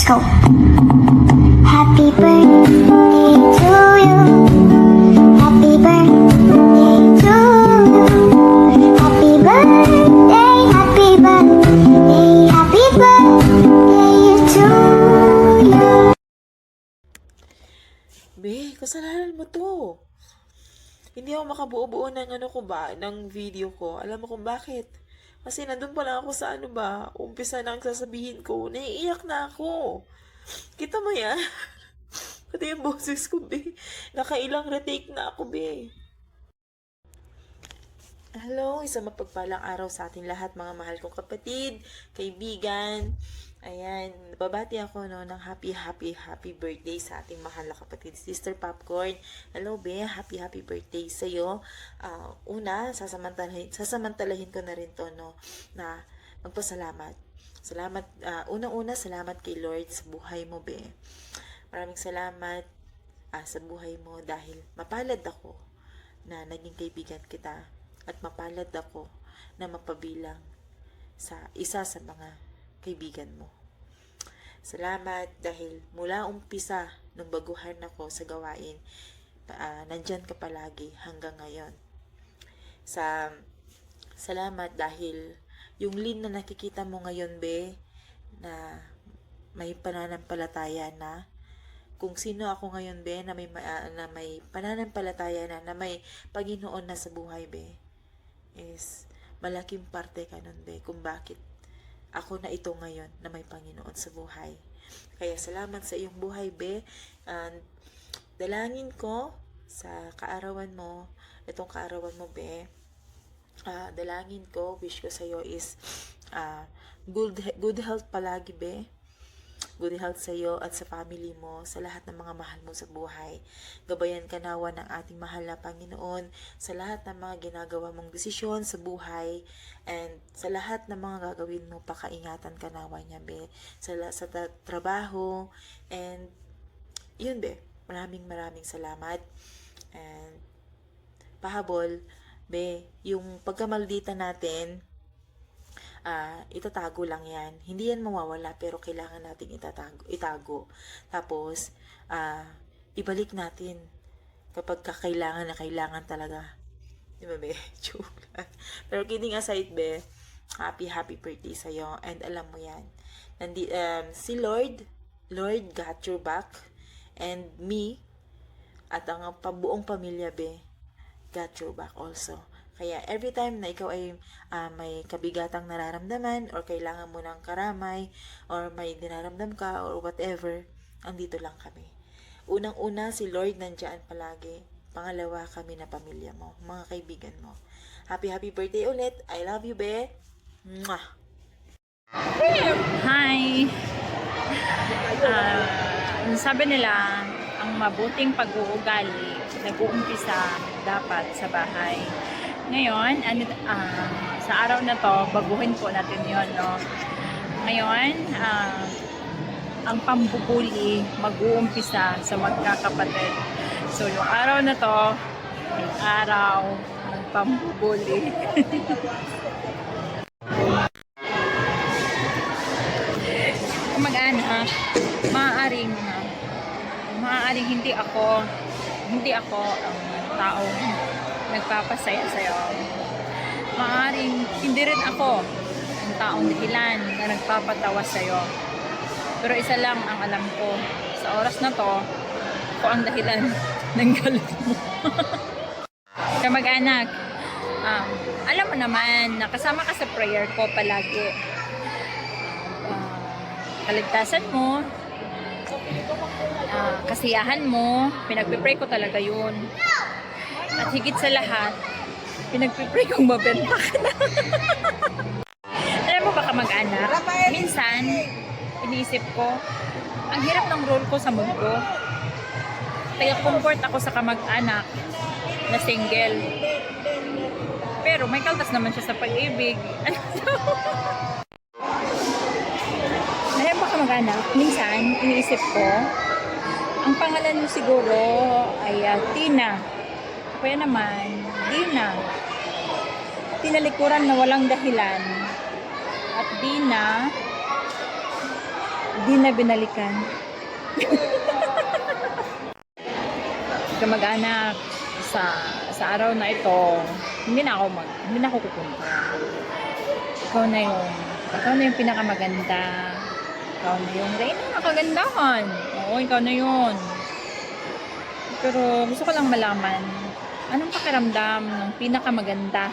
go. Happy birthday to you. Happy birthday to you. Happy birthday, happy birthday, happy birthday to you. Be, kasalanan mo to. Hindi ako makabuo-buo ng ng video ko. Alam mo kung bakit? Kasi nandun pa lang ako sa umpisa na ang sasabihin ko, naiiyak na ako. Kita mo yan? Pati yung boses ko, be. Nakailang retake na ako, be. Hello, isang mapagpalang araw sa ating lahat, mga mahal kong kapatid, kaibigan. Ayan, babati ako ng happy birthday sa ating mahal na kapatid, Sister Popcorn. Hello, be, happy birthday sa'yo. Una, sasamantalahin ko na rin to, na magpasalamat. Unang-una, salamat kay Lord sa buhay mo, be. Maraming salamat sa buhay mo dahil mapalad ako na naging kaibigan kita at mapalad ako na mapabilang sa isa sa mga kaibigan mo. Salamat dahil mula umpisa nung baguhan ako sa gawain, nandyan ka palagi hanggang ngayon. Salamat dahil yung Lynn na nakikita mo ngayon, be, na may pananampalataya na, kung sino ako ngayon, be, na may pananampalataya na may Panginoon na sa buhay, be, is malaking parte ka nun, be, kung bakit ako na ito ngayon na may Panginoon sa buhay. Kaya salamat sa iyong buhay, be. And dalangin ko sa kaarawan mo, itong kaarawan mo, be, dalangin ko, wish ko sa iyo is good health palagi, be. Good health sa iyo at sa family mo, sa lahat ng mga mahal mo sa buhay. Gabayan ka nawa ng ating mahal na Panginoon sa lahat ng mga ginagawa mong desisyon sa buhay, and sa lahat ng mga gagawin mo, pakaingatan ka nawa niya, be. Sa trabaho, and yun, be. Maraming salamat. And pahabol, be, yung pagkamaldita natin, itatago lang yan. Hindi yan mawawala, pero kailangan natin itago. Tapos, ibalik natin kapag kailangan na kailangan talaga. Di ba, be? Joke lang. Pero kidding aside, be, happy birthday sa'yo. And alam mo yan, si Lord got your back, and me, at ang buong pamilya, be, got your back also. Kaya every time na ikaw ay may kabigatang nararamdaman or kailangan mo ng karamay or may dinaramdam ka or whatever, andito lang kami. Unang-una, si Lord nandiyan palagi. Pangalawa, kami na pamilya mo, mga kaibigan mo. Happy birthday ulit. I love you, be. Mwah! Hi! Sabi nila, ang mabuting pag-uugali nag-uumpisa dapat sa bahay. Ngayon, sa araw na to, baguhin po natin yon, no? Ngayon, ang pambubuli mag-uumpisa sa magkakapatid. So, yung araw na to, yung araw ng pambubuli. Kung mag-anak, maaaring hindi ako ang taong nagpapasaya sa'yo. Maaaring hindi rin ako ang taong dahilan na nagpapatawa sa'yo. Pero isa lang ang alam ko, sa oras na to, ako ang dahilan ng galit mo. Kaya mag-anak, alam mo naman, nakasama ka sa prayer ko palagi. Kaligtasan mo, kasiyahan mo, pinagpipray ko talaga yun. At higit sa lahat, pinagpipray kong mabenta ka na. Alam mo ba kamag-anak, minsan, iniisip ko, ang hirap ng role ko sa mundo. Kaya comfort ako sa kamag-anak na single. Pero may kaltas naman siya sa pag-ibig. Alam mo kamag-anak, minsan, iniisip ko, ang pangalan mo siguro ay Tina. Kaya naman, Dina. Tinalikuran na walang dahilan. At Dina, Di na binalikan. Kamag-anak, sa araw na ito, hindi na ako pupunta. Ikaw na yung pinakamaganda. Ikaw na yung reyna ng kagandahan. Oo, ikaw na yun. Pero gusto ko lang malaman, anong pakiramdam ng pinakamaganda?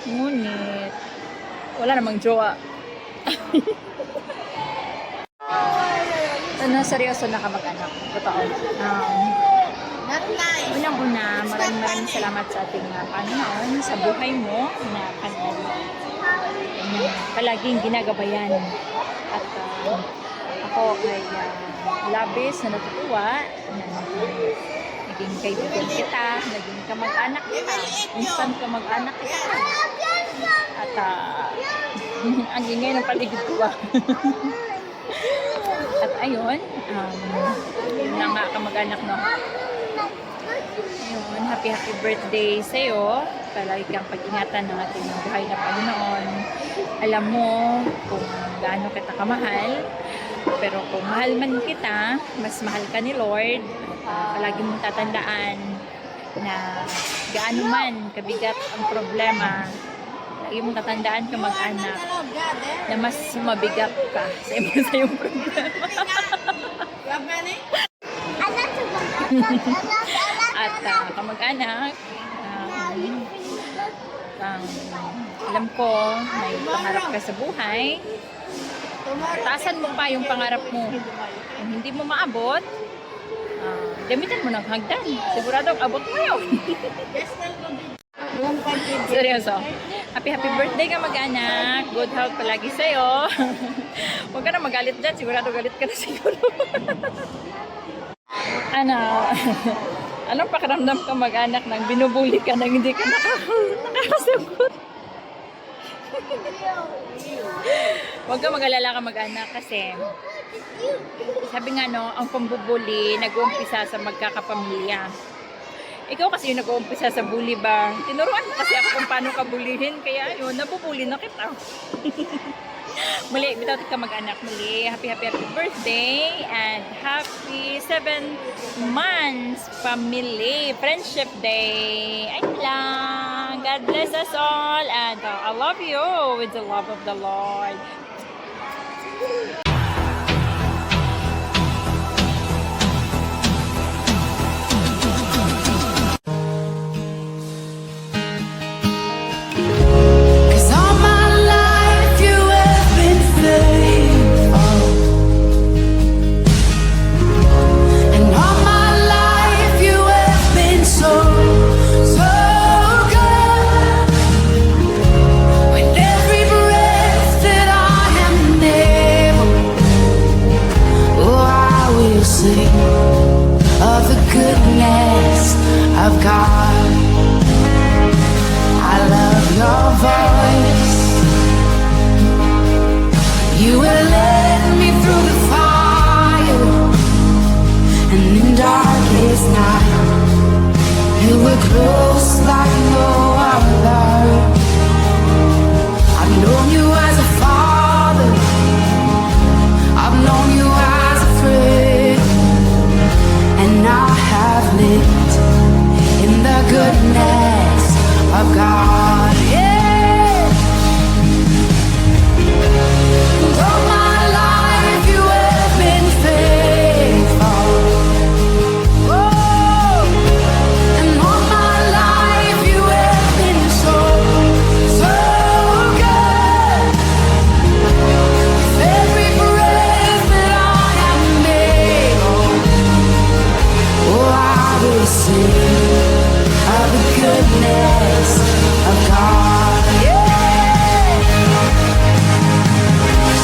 Ngunit, wala namang jowa. Seryoso na kamag-anak. Totoo. Unang-una, maraming salamat sa ating Panginoon sa buhay mo na palaging ginagabayan. At ako ay labis na natutuwa na naging kaibigan kita, naging kamag-anak kita, instant kamag-anak kita. At ang ingay ng paligid ko ba? At ayun, yun na nga kamag-anak, no? Ayun, happy birthday sa'yo. Palagi kang pag-ingatan ng ating buhay na Panginoon. Alam mo kung gaano kita kamahal. Pero kung mahal man kita, mas mahal ka ni Lord. Palagi mong tatandaan na gaano man kabigat ang problema, lagi mong tatandaan ka mag-anak na mas mabigat ka sa iyong problema. At kamag-anak, alam ko may pangarap ka sa buhay. Taasan mo pa yung pangarap mo. Kung hindi mo maabot, gamitan mo ng hagdan. Siguradong abot mo yun. Seryoso. Happy birthday ka mag-anak. Good health palagi sa'yo. Huwag ka na magalit dyan. Sigurado galit ka na siguro. Anong pakiramdam ka mag-anak nang binubuli ka nang hindi ka nakakasagot? Huwag ka mag-alala ka mag-anak kasi sabi nga no, ang pambubuli nag-uumpisa sa magkakapamilya. Ikaw kasi yung nag-uumpisa sa bully ba? Tinuruan mo kasi ako kung paano ka bulihin, kaya yun, nabubuli na kita. Muli, without ka mag-anak muli, happy birthday and happy 7 months family friendship day. Ayun lang. God bless us all and I love you with the love of the Lord. Of the goodness of God, I love your voice. You will lead me through the fire, and in darkest night, you were close like no other. I've known you as a father, I've known you as a friend, and I have lived in the goodness of God. Yeah. And all my life you have been faithful. Oh. And all my life you have been so, so good. With every breath that I have made, oh, I will sing of the goodness of God. Yeah.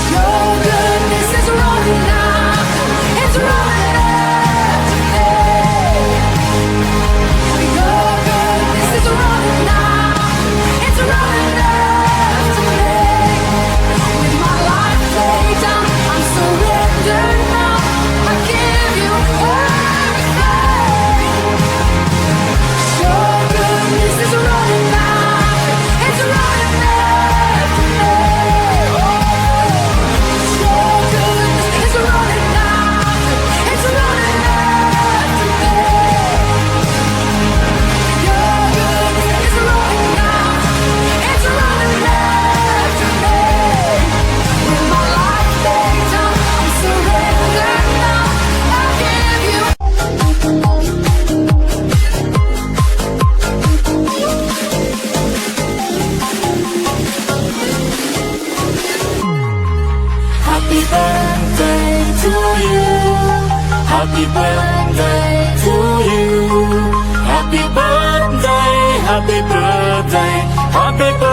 Your goodness is running out, it's running after me. Your goodness is running out, it's running after me. With my life laid down, I'm surrendered now. I give you everything. Your goodness is running out. Happy birthday to you. Happy birthday, happy birthday, happy birthday.